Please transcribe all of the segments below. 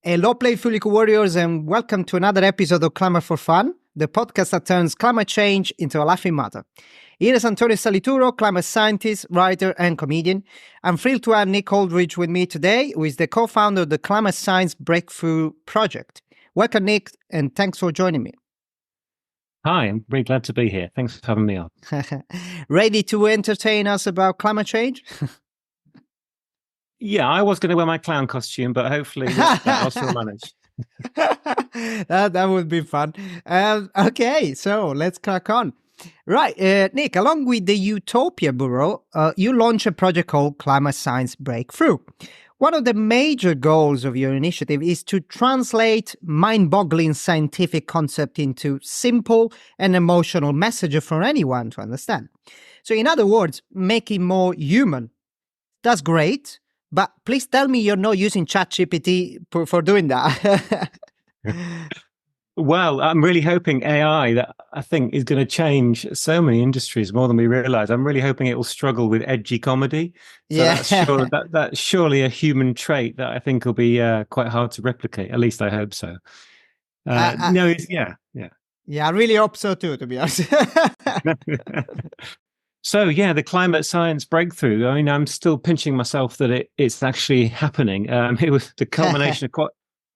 Hello, Playful Warriors, and welcome to another episode of Climate for Fun, the podcast that turns climate change into a laughing matter. Here is Antonio Salituro, climate scientist, writer, and comedian. I'm thrilled to have Nick Oldridge with me today, who is the co-founder of the Climate Science Breakthrough Project. Welcome, Nick, and thanks for joining me. Hi, I'm very glad to be here. Thanks for having me on. Ready to entertain us about climate change? Yeah, I was going to wear my clown costume, but hopefully I'll still manage. That would be fun. Okay, so let's crack on. Right, Nick, along with the Utopia Bureau, you launched a project called Climate Science Breakthrough. One of the major goals of your initiative is to translate mind-boggling scientific concept into simple and emotional messages for anyone to understand. So in other words, make it more human. That's great. But please tell me you're not using ChatGPT for doing that. Well, I'm really hoping AI, that I think is going to change so many industries more than we realize. I'm really hoping it will struggle with edgy comedy. So that's surely a human trait that I think will be quite hard to replicate. At least I hope so. Yeah, I really hope so too, to be honest. So yeah, the climate science breakthrough. I mean, I'm still pinching myself that it's actually happening. It was the culmination of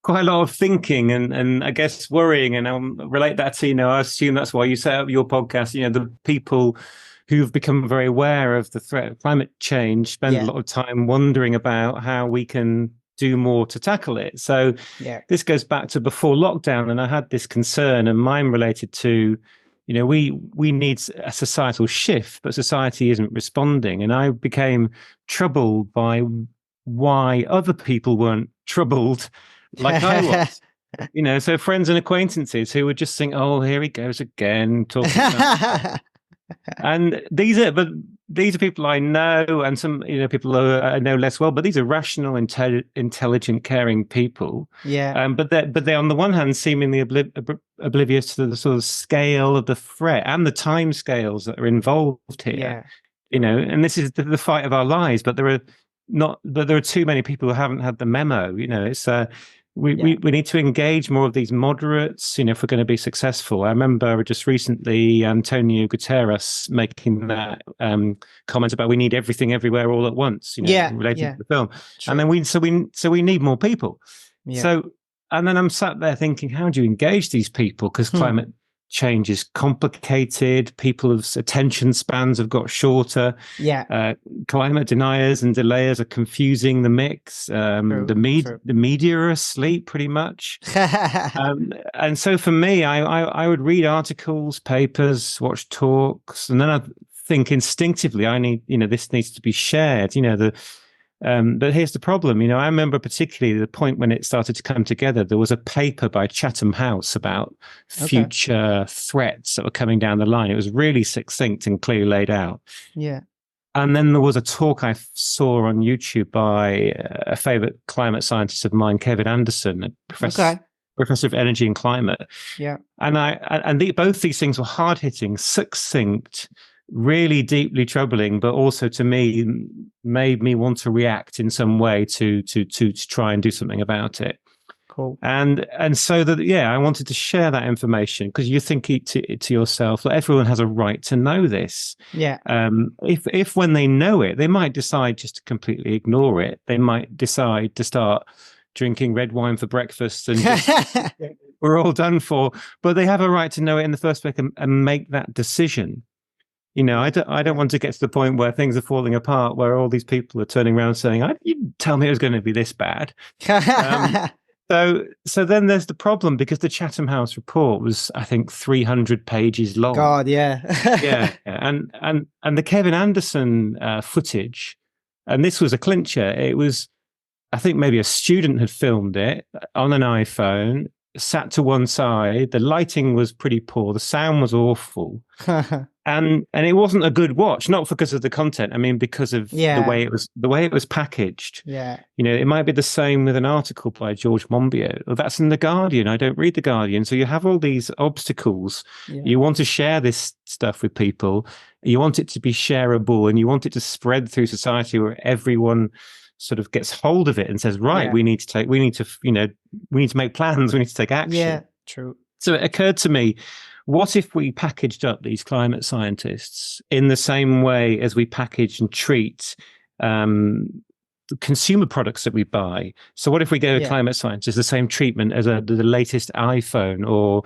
quite a lot of thinking and I guess worrying. And I'll relate that to, I assume that's why you set up your podcast. The people who've become very aware of the threat of climate change spend a lot of time wondering about how we can do more to tackle it. So this goes back to before lockdown, and I had this concern, and mine related to, we need a societal shift, but society isn't responding. And I became troubled by why other people weren't troubled like I was. So friends and acquaintances who would just think, oh, here he goes again, talking about and these are people I know, and some people I know less well, but these are rational, intelligent, caring people. But they're on the one hand seemingly oblivious to the sort of scale of the threat and the time scales that are involved here. And this is the fight of our lives, but there are too many people who haven't had the memo. It's we need to engage more of these moderates, if we're going to be successful. I remember just recently Antonio Guterres making that comment about we need everything everywhere all at once, related to the film. True. And then we need more people. So, and then I'm sat there thinking, how do you engage these people? Because climate change is complicated. People's attention spans have got shorter. Climate deniers and delayers are confusing the mix. The media are asleep pretty much. And so for me, I would read articles, papers, watch talks, and then I think instinctively I need, this needs to be shared. But here's the problem. I remember particularly the point when it started to come together. There was a paper by Chatham House about future threats that were coming down the line. It was really succinct and clearly laid out. And then there was a talk I saw on YouTube by a favorite climate scientist of mine, Kevin Anderson, a professor of energy and climate. And both these things were hard hitting, succinct, really deeply troubling, but also to me made me want to react in some way to try and do something about it. Cool. And so that I wanted to share that information, because you think to yourself that everyone has a right to know this. If when they know it, they might decide just to completely ignore it. They might decide to start drinking red wine for breakfast and we're all done for. But they have a right to know it in the first place and make that decision. I don't want to get to the point where things are falling apart, where all these people are turning around saying, you didn't tell me it was going to be this bad. So then there's the problem, because the Chatham House report was, I think, 300 pages long. God, And the Kevin Anderson footage, and this was a clincher. It was, I think maybe a student had filmed it on an iPhone, sat to one side. The lighting was pretty poor. The sound was awful. And it wasn't a good watch, not because of the content. I mean, because of the way it was packaged. It might be the same with an article by George Monbiot. Well, that's in The Guardian. I don't read The Guardian. So you have all these obstacles. You want to share this stuff with people. You want it to be shareable, and you want it to spread through society where everyone sort of gets hold of it and says, right, Yeah. we need to make plans, we need to take action. Yeah, true. So it occurred to me, what if we packaged up these climate scientists in the same way as we package and treat the consumer products that we buy? So what if we gave a climate scientist the same treatment as the latest iPhone or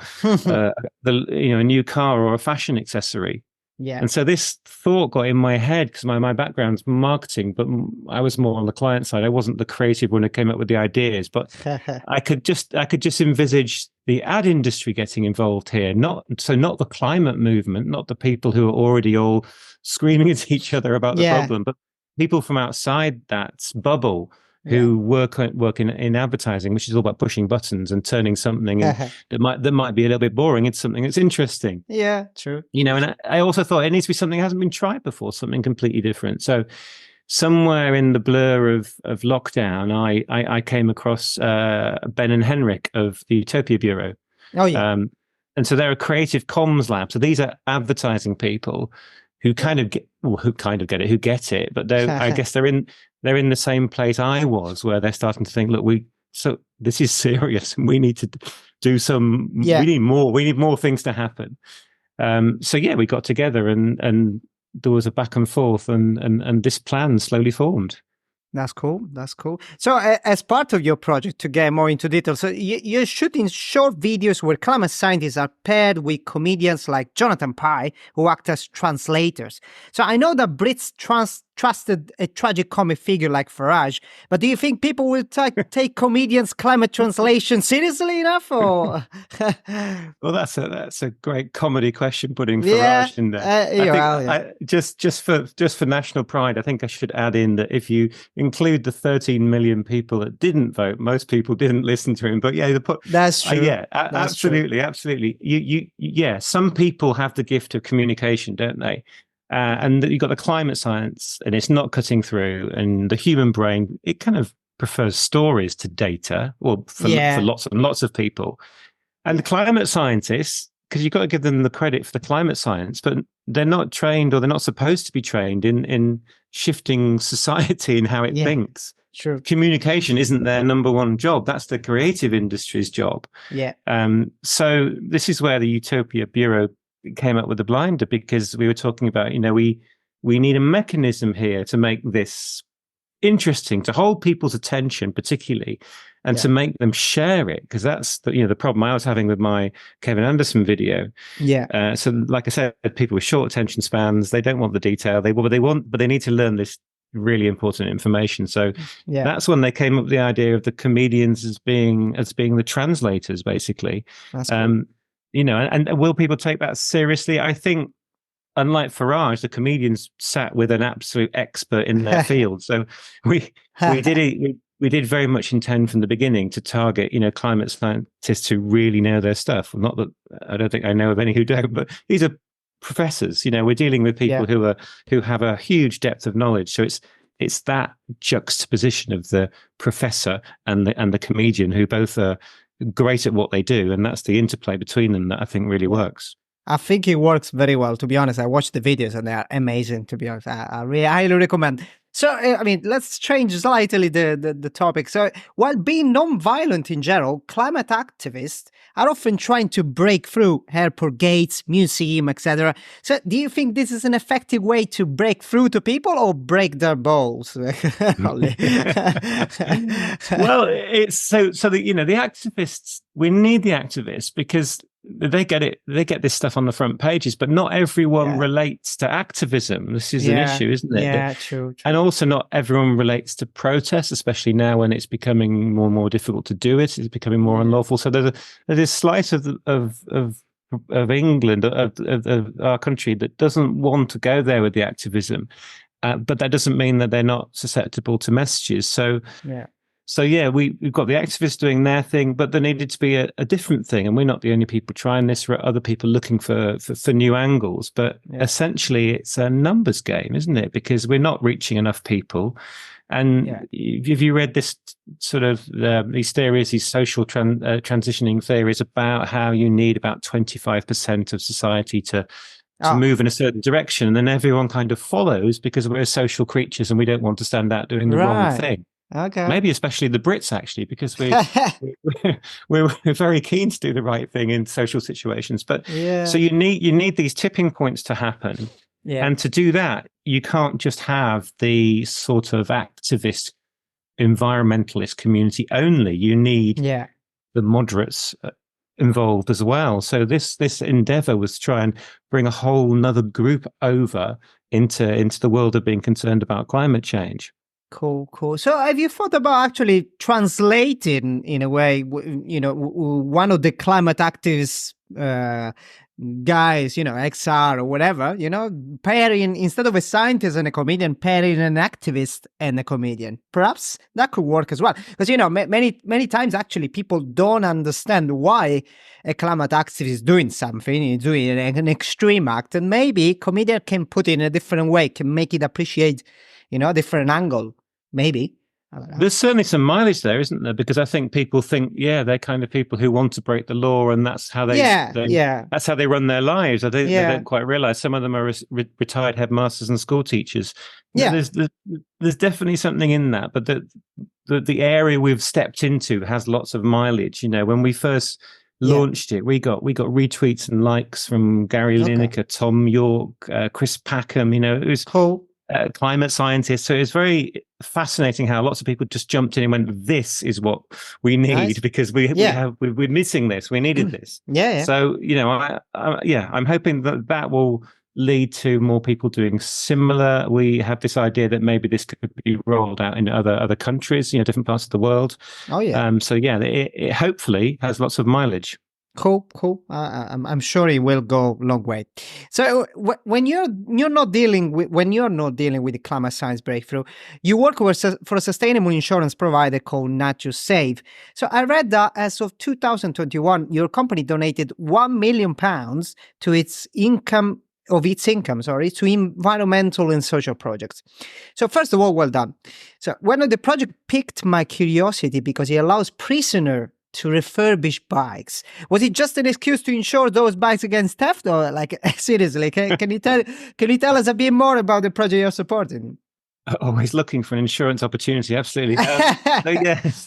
a new car or a fashion accessory? Yeah. And so this thought got in my head because my background's marketing, but I was more on the client side. I wasn't the creative one who came up with the ideas, but I could just envisage the ad industry getting involved here. Not the climate movement, not the people who are already all screaming at each other about the problem, but people from outside that bubble who work in advertising, which is all about pushing buttons and turning something that might be a little bit boring into something that's interesting. Yeah, true. And I also thought it needs to be something that hasn't been tried before, something completely different. So somewhere in the blur of lockdown, I came across Ben and Henrik of the Utopia Bureau. Oh yeah. And so they're a creative comms lab. So these are advertising people who kind of get it, but I guess they're in the same place I was, where they're starting to think, look, so this is serious, and we need to do some. We need more things to happen. So we got together, and there was a back and forth, and this plan slowly formed. That's cool. That's cool. So as part of your project, to get more into detail, so you're shooting short videos where climate scientists are paired with comedians like Jonathan Pye, who act as translators. So I know that Brits trusted a tragic comic figure like Farage, but do you think people will take comedians' climate translation seriously enough? Or well, that's a great comedy question, putting Farage in there. Just for national pride, I think I should add in that if you include the 13 million people that didn't vote, most people didn't listen to him. But that's true. Absolutely. Some people have the gift of communication, don't they? And you've got the climate science, and it's not cutting through. And the human brain, it kind of prefers stories to data, or for lots and lots of people. And the climate scientists, because you've got to give them the credit for the climate science, but they're not trained, or they're not supposed to be trained in shifting society and how it thinks. Sure. Communication isn't their number one job. That's the creative industry's job. Yeah. So this is where the Utopia Bureau came up with the blinder, because we were talking about, we need a mechanism here to make this interesting, to hold people's attention particularly, and to make them share it, because that's the problem I was having with my Kevin Anderson video. So like I said, people with short attention spans, they don't want the detail, but they need to learn this really important information. So that's when they came up with the idea of the comedians as being the translators, basically. That's cool. And will people take that seriously? I think, unlike Farage, the comedians sat with an absolute expert in their field. So we did very much intend from the beginning to target, climate scientists who really know their stuff. Not that I don't think I know of any who don't, but these are professors. We're dealing with people who have a huge depth of knowledge. So it's that juxtaposition of the professor and the comedian, who both are great at what they do, and that's the interplay between them that I think really works. I think it works very well, to be honest. I watched the videos and they are amazing, to be honest. I really highly recommend. So, let's change slightly the topic. So, while being non-violent in general, climate activists are often trying to break through airport gates, museum, etc. So, do you think this is an effective way to break through to people, or break their balls? Well, it's so the activists. We need the activists because they get it. They get this stuff on the front pages, but not everyone relates to activism. This is an issue, isn't it? Yeah, true. And also, not everyone relates to protest, especially now when it's becoming more and more difficult to do it. It's becoming more unlawful. So there's this slice of England, of our country, that doesn't want to go there with the activism, but that doesn't mean that they're not susceptible to messages. We've got the activists doing their thing, but there needed to be a different thing. And we're not the only people trying this. There are other people looking for new angles. But essentially, it's a numbers game, isn't it? Because we're not reaching enough people. And if you read this sort of these theories, these social transitioning theories about how you need about 25% of society to to move in a certain direction, and then everyone kind of follows because we're social creatures and we don't want to stand out doing the wrong thing. Okay. Maybe especially the Brits, actually, because we're very keen to do the right thing in social situations. But so you need these tipping points to happen. Yeah. And to do that, you can't just have the sort of activist, environmentalist community only. You need the moderates involved as well. So this endeavor was to try and bring a whole nother group over into the world of being concerned about climate change. Cool. So have you thought about actually translating, in a way, one of the climate activists guys, XR or whatever, pairing, instead of a scientist and a comedian, pairing an activist and a comedian? Perhaps that could work as well. Because, many times actually people don't understand why a climate activist is doing something, doing an extreme act, and maybe comedian can put it in a different way, can make it appreciate, a different angle. Maybe. There's certainly some mileage there, isn't there? Because I think people think, they're kind of people who want to break the law, and that's how that's how they run their lives. They don't quite realize some of them are retired headmasters and school teachers. There's definitely something in that, but the area we've stepped into has lots of mileage. When we first launched it, we got retweets and likes from Gary Lineker, Tom York, Chris Packham. It was cool. Climate scientists. So it's very fascinating how lots of people just jumped in and went, "This is what we need because we're missing this. We needed this." So I'm hoping that will lead to more people doing similar. We have this idea that maybe this could be rolled out in other countries, different parts of the world. It hopefully has lots of mileage. Cool. I'm sure it will go a long way. So when you're not dealing with the climate science breakthrough, you work for a sustainable insurance provider called NatureSave. So I read that as of 2021, your company donated £1 million to its income to environmental and social projects. So first of all, well done. So one of the projects piqued my curiosity because it allows prisoners to refurbish bikes. Was it just an excuse to insure those bikes against theft, or seriously? Can you tell us a bit more about the project you're supporting? Always looking for an insurance opportunity. Absolutely. The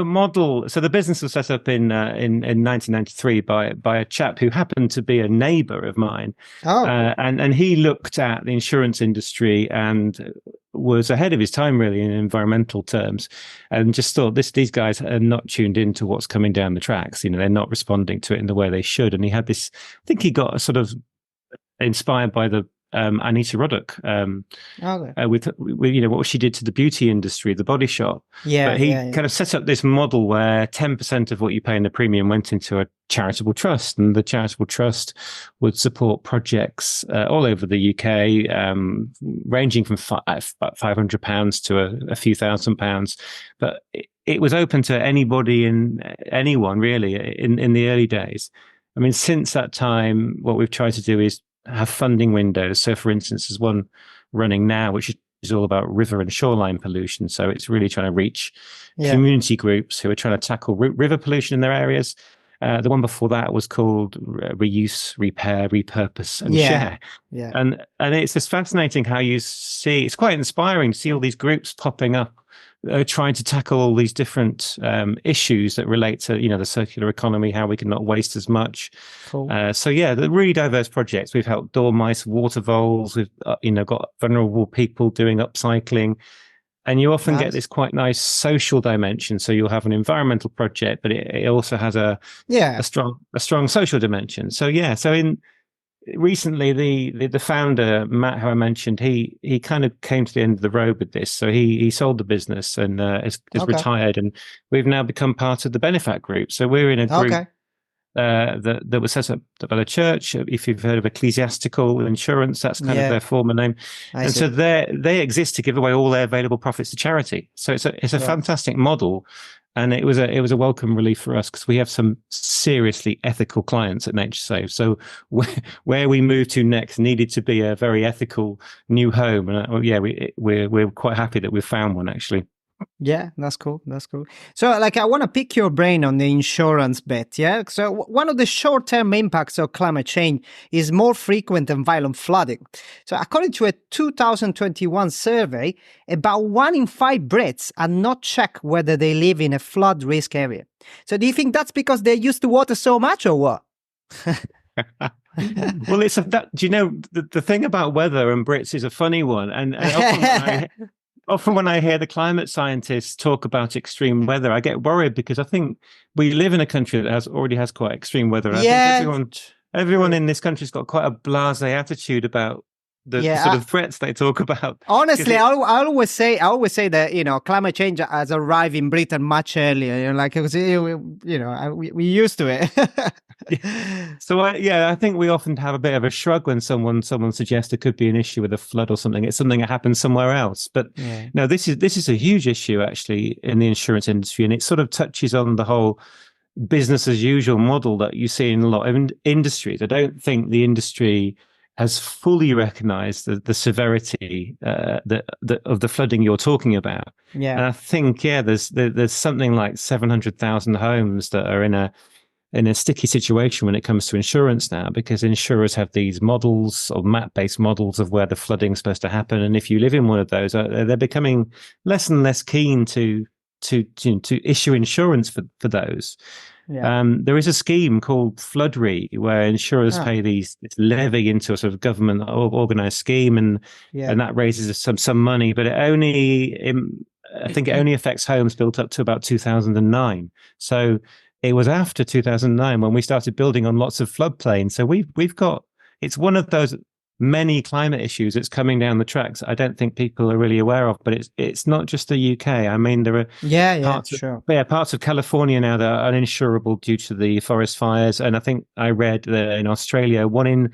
model. So the business was set up in 1993 by a chap who happened to be a neighbour of mine. And he looked at the insurance industry and was ahead of his time, really, in environmental terms, and just thought these guys are not tuned into what's coming down the tracks. They're not responding to it in the way they should. And he had this. I think he got sort of inspired by the Anita Roddick with what she did to the beauty industry, the Body Shop. But he kind of set up this model where 10% of what you pay in the premium went into a charitable trust, and the charitable trust would support projects all over the UK, ranging from about £500 to a few £1,000s. But it was open to anybody and anyone, really, in the early days. I mean, since that time, what we've tried to do is have funding windows. So, for instance, there's one running now, which is all about river and shoreline pollution. So it's really trying to reach community groups who are trying to tackle river pollution in their areas. The one before that was called Reuse, Repair, Repurpose, and Share. And it's just fascinating how you see, it's quite inspiring to see all these groups popping up, trying to tackle all these different issues that relate to, the circular economy, how we can not waste as much. Cool. The really diverse projects. We've helped dormice, water voles. We've, got vulnerable people doing upcycling. And you often get this quite nice social dimension. So you'll have an environmental project, but it also has a strong social dimension. Recently, the founder, Matt, who I mentioned, he kind of came to the end of the road with this. So he sold the business and is retired, and we've now become part of the Benefat Group. So we're in a group that was set up by the church. If you've heard of Ecclesiastical Insurance, that's kind of their former name. So they exist to give away all their available profits to charity. So it's a fantastic model. And it was a welcome relief for us because we have some seriously ethical clients at NatureSave. So where we moved to next needed to be a very ethical new home. And we're quite happy that we've found one, actually. Yeah, that's cool. That's cool. So, like, I want to pick your brain on the insurance bit. Yeah. So, one of the short term impacts of climate change is more frequent and violent flooding. So, according to a 2021 survey, about 1 in 5 Brits are not checked whether they live in a flood risk area. So, do you think that's because they're used to water so much or what? Well, do you know, the thing about weather and Brits is a funny one. And often when I hear the climate scientists talk about extreme weather, I get worried because I think we live in a country that already has quite extreme weather. And I think everyone in this country's got quite a blasé attitude about the sort of threats they talk about. Honestly, I always say that climate change has arrived in Britain much earlier. Like it was, we used to it. So I think we often have a bit of a shrug when someone suggests there could be an issue with a flood or something. It's something that happens somewhere else. But no, this is a huge issue actually in the insurance industry, and it sort of touches on the whole business as usual model that you see in a lot of industries. I don't think the industry has fully recognized the severity of the flooding you're talking about. Yeah. And I think, there's something like 700,000 homes that are in a sticky situation when it comes to insurance now, because insurers have these models or map-based models of where the flooding is supposed to happen. And if you live in one of those, they're becoming less and less keen to issue insurance for those. Yeah. There is a scheme called Flood Re where insurers pay this levy into a sort of government organized scheme, and that raises some money, but I think it only affects homes built up to about 2009. So it was after 2009 when we started building on lots of floodplains. So we've got, it's one of those many climate issues that's coming down the tracks I don't think people are really aware of, but it's not just the UK. I mean, there are parts of California now that are uninsurable due to the forest fires. And I think I read that in Australia, 1 in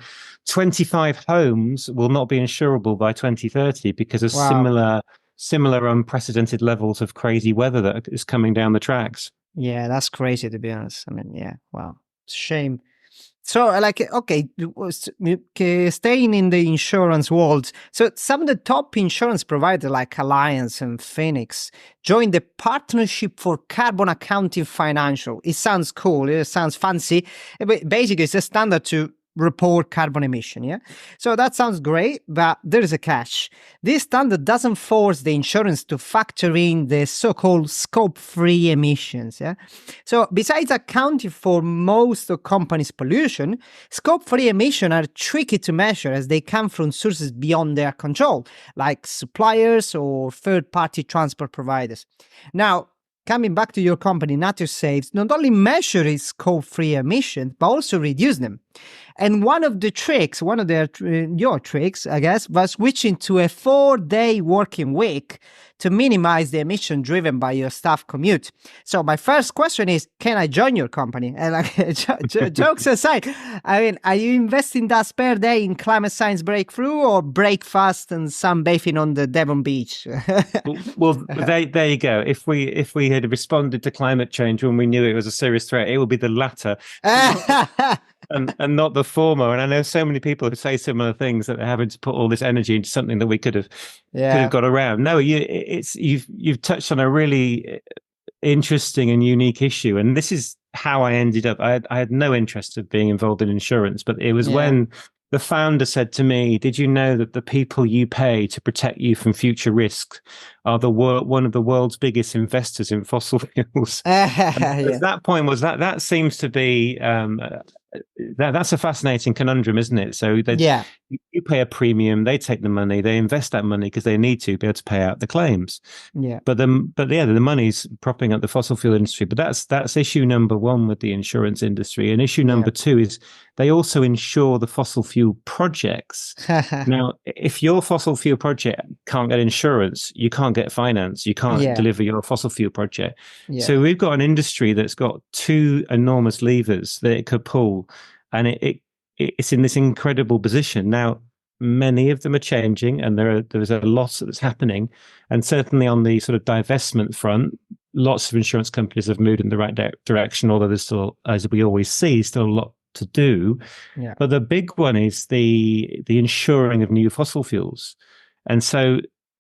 25 homes will not be insurable by 2030 because of similar unprecedented levels of crazy weather that is coming down the tracks. Yeah, that's crazy, to be honest. I mean, wow. It's a shame. So, staying in the insurance world, so some of the top insurance providers like Allianz and Phoenix joined the Partnership for Carbon Accounting Financial. It sounds cool. It sounds fancy. But basically, it's a standard to report carbon emission. Yeah. So that sounds great, but there is a catch. This standard doesn't force the insurance to factor in the so-called scope-free emissions. Yeah. So besides accounting for most of companies' pollution, scope-free emissions are tricky to measure as they come from sources beyond their control, like suppliers or third-party transport providers. Now, coming back to your company, NatureSaves not only measure its scope-free emissions, but also reduce them. And one of your tricks, I guess, was switching to a 4-day working week to minimize the emission driven by your staff commute. So my first question is, can I join your company? And jokes aside, I mean, are you investing that spare day in climate science breakthrough or breakfast and sunbathing on the Devon beach? Well, there you go. If we had responded to climate change when we knew it was a serious threat, it would be the latter. And not the former. And I know so many people who say similar things that they're having to put all this energy into something that we could have got around. No, you've touched on a really interesting and unique issue, and this is how I ended up. I had no interest of being involved in insurance, but it was when the founder said to me, "Did you know that the people you pay to protect you from future risks are one of the world's biggest investors in fossil fuels?" At that point, that seems to be that's a fascinating conundrum, isn't it? So you pay a premium, they take the money, they invest that money because they need to be able to pay out the claims. But the money's propping up the fossil fuel industry. But that's issue number one with the insurance industry. And issue number two is they also insure the fossil fuel projects. Now, if your fossil fuel project can't get insurance, you can't get finance, you can't deliver your fossil fuel project. So we've got an industry that's got two enormous levers that it could pull, and it's in this incredible position. Now, many of them are changing, and there's a lot that's happening. And certainly on the sort of divestment front, lots of insurance companies have moved in the right direction, although there's still, as we always see, still a lot to do. But the big one is the insuring of new fossil fuels. And so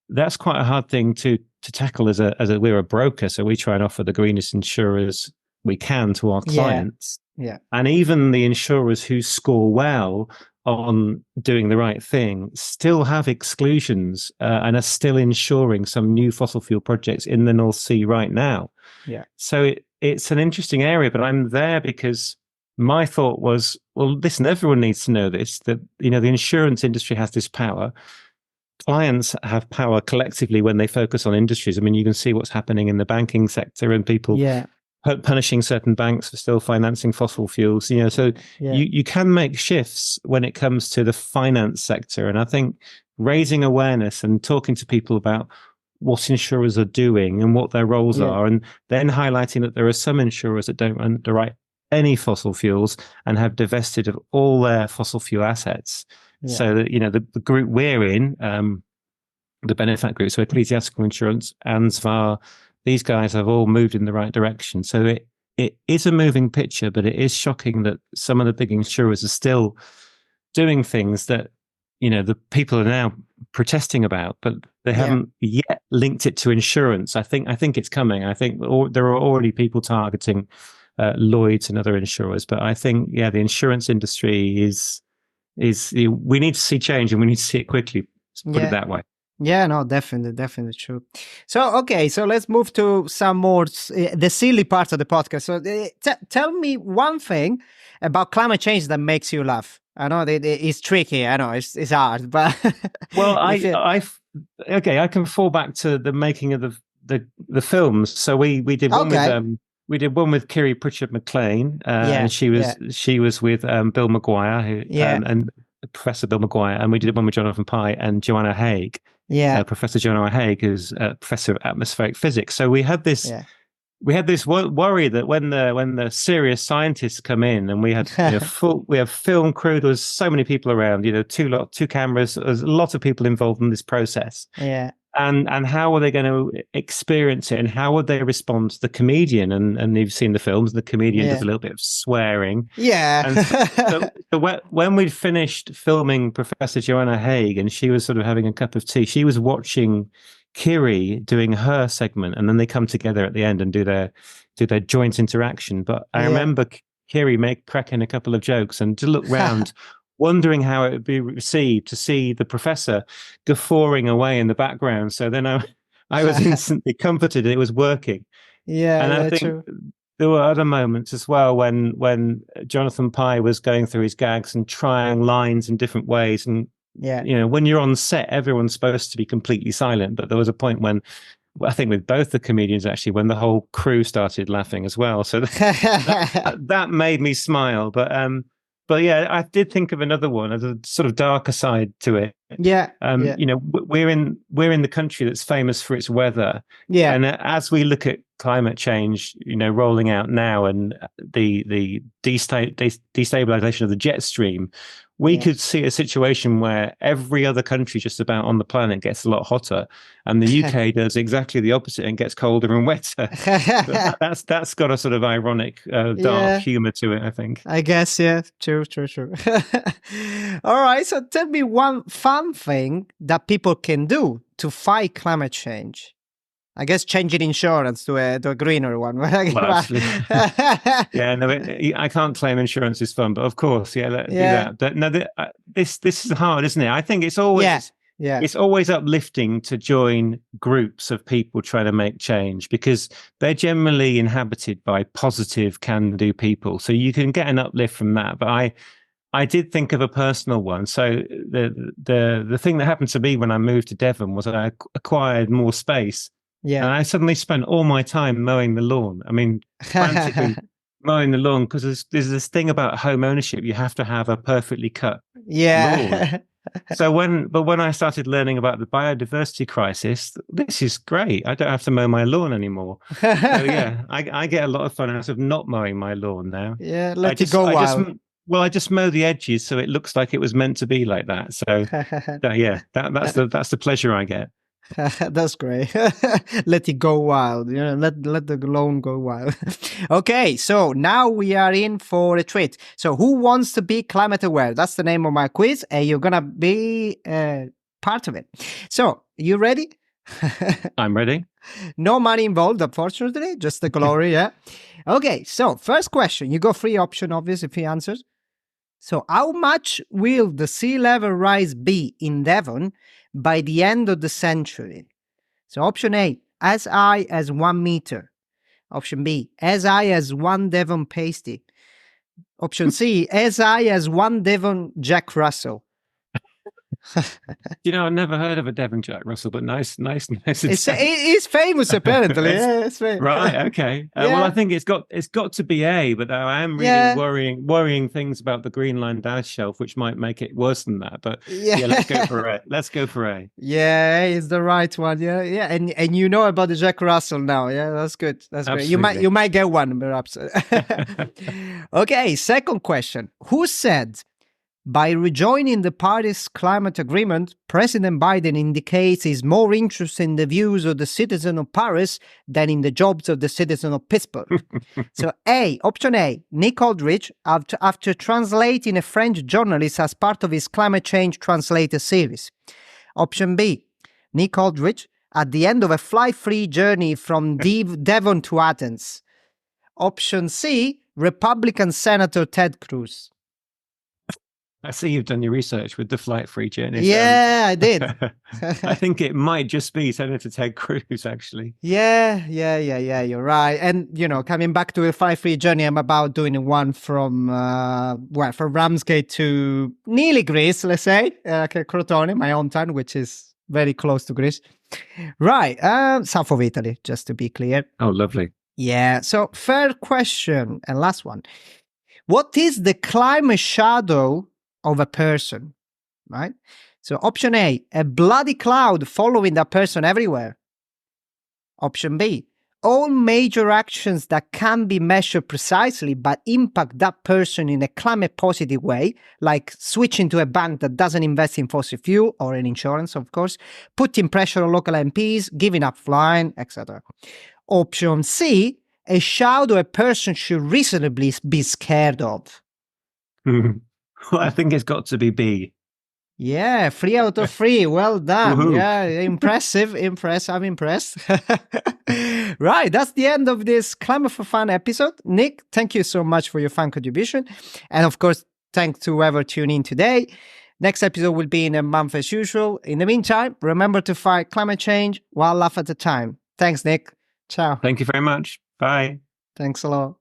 that's quite a hard thing to to tackle as we're a broker, so we try and offer the greenest insurers we can to our clients. Yeah. And even the insurers who score well on doing the right thing still have exclusions and are still insuring some new fossil fuel projects in the North Sea right now. Yeah. So it's an interesting area, but I'm there because my thought was, well, listen, everyone needs to know this, that, the insurance industry has this power. Clients have power collectively when they focus on industries. I mean, you can see what's happening in the banking sector and people punishing certain banks for still financing fossil fuels. So you can make shifts when it comes to the finance sector. And I think raising awareness and talking to people about what insurers are doing and what their roles are, and then highlighting that there are some insurers that don't underwrite any fossil fuels and have divested of all their fossil fuel assets. So that, the group we're in, the Benefit Group, so Ecclesiastical Insurance, ANSVAR, these guys have all moved in the right direction. So it is a moving picture, but it is shocking that some of the big insurers are still doing things that, the people are now protesting about, but they haven't yet linked it to insurance. I think it's coming. I think there are already people targeting Lloyd's and other insurers, but I think, the insurance industry is we need to see change, and we need to see it quickly. Put it that way. Yeah, no, definitely true. So, okay, so let's move to some more the silly parts of the podcast. So, tell me one thing about climate change that makes you laugh. I know it's tricky. I know it's hard, but well, I can fall back to the making of the films. So we did one with Kiri Pritchard McLean, and she was with Bill Maguire, and Professor Bill Maguire, and we did one with Jonathan Pye and Joanna Haigh. Professor Joanna Haigh, who's a professor of atmospheric physics. So we had this worry that when the serious scientists come in, and we had we have film crew, there was so many people around, two cameras, there's a lot of people involved in this process. And how are they going to experience it, and how would they respond to the comedian? And you've seen the films, the comedian does a little bit of swearing. And so when we'd finished filming Professor Joanna Haigh, and she was sort of having a cup of tea, she was watching Kiri doing her segment, and then they come together at the end and do their joint interaction. But I remember Kiri cracking a couple of jokes, and to look round wondering how it would be received to see the professor guffawing away in the background. So then I was instantly comforted it was working. And I think there were other moments as well when Jonathan Pye was going through his gags and trying lines in different ways. And when you're on set, everyone's supposed to be completely silent. But there was a point when, I think with both the comedians actually, when the whole crew started laughing as well. So that made me smile. But yeah, I did think of another one as a sort of darker side to it. We're in the country that's famous for its weather. And as we look at climate change, rolling out now, and the destabilization of the jet stream, we could see a situation where every other country just about on the planet gets a lot hotter, and the UK does exactly the opposite and gets colder and wetter. That's got a sort of ironic, dark humor to it, I think. I guess, true. All right, so tell me one fun thing that people can do to fight climate change. I guess changing insurance to a greener one. I can't claim insurance is fun, but of course, do that. This is hard, isn't it? I think it's always it's always uplifting to join groups of people trying to make change, because they're generally inhabited by positive, can-do people. So you can get an uplift from that. But I did think of a personal one. So the thing that happened to me when I moved to Devon was I acquired more space. And I suddenly spent all my time mowing the lawn. I mean, frantically mowing the lawn, because there's this thing about home ownership. You have to have a perfectly cut lawn. So when I started learning about the biodiversity crisis, this is great. I don't have to mow my lawn anymore. So I get a lot of fun out of not mowing my lawn now. Let it go wild. I just mow the edges so it looks like it was meant to be like that. So that's the pleasure I get. That's great. Let it go wild. Let the lawn go wild. Okay, so now we are in for a treat. So who wants to be climate aware? That's the name of my quiz, and you're gonna be part of it. So you ready? I'm ready. No money involved, unfortunately, just the glory, yeah. Okay, so first question. You got 3 options, obviously, 3 answers. So how much will the sea level rise be in Devon by the end of the century? So option A, as high as 1 meter. Option B, as high as 1 Devon pasty. Option C, as high as 1 Devon Jack Russell. I've never heard of a Devon Jack Russell, but nice. It's famous, apparently. Yeah, it's famous. Right. Okay. Well, I think it's got to be A, but I am really worrying things about the Greenland ice shelf, which might make it worse than that. But let's go for A. Let's go for A. Yeah, it's the right one. Yeah. And you know about the Jack Russell now. Yeah, that's good. That's Absolutely. great. You might get one, perhaps. Okay. Second question: who said, by rejoining the Paris Climate Agreement, President Biden indicates he's more interested in the views of the citizens of Paris than in the jobs of the citizens of Pittsburgh? So option A, Nick Oldridge, after translating a French journalist as part of his climate change translator series. Option B, Nick Oldridge, at the end of a fly-free journey from Devon to Athens. Option C, Republican Senator Ted Cruz. I see you've done your research with the flight-free journeys. Yeah, I did. I think it might just be Senator Ted Cruz, actually. Yeah, you're right. And, coming back to the flight-free journey, I'm about doing one from Ramsgate to nearly Greece, let's say, Crotone, my hometown, which is very close to Greece. Right, south of Italy, just to be clear. Oh, lovely. Yeah, so third question and last one. What is the climate shadow of a person, right? So option A, a bloody cloud following that person everywhere. Option B, all major actions that can be measured precisely but impact that person in a climate positive way, like switching to a bank that doesn't invest in fossil fuel or in insurance, of course, putting pressure on local MPs, giving up flying, etc. Option C, a shadow a person should reasonably be scared of. Well, I think it's got to be B. Yeah, 3 out of 3. Well done. Woohoo. Yeah, impressive. I'm impressed. Right, that's the end of this Climate for Fun episode. Nick, thank you so much for your fun contribution. And of course, thanks to whoever tuned in today. Next episode will be in a month as usual. In the meantime, remember to fight climate change one laugh at a time. Thanks, Nick. Ciao. Thank you very much. Bye. Thanks a lot.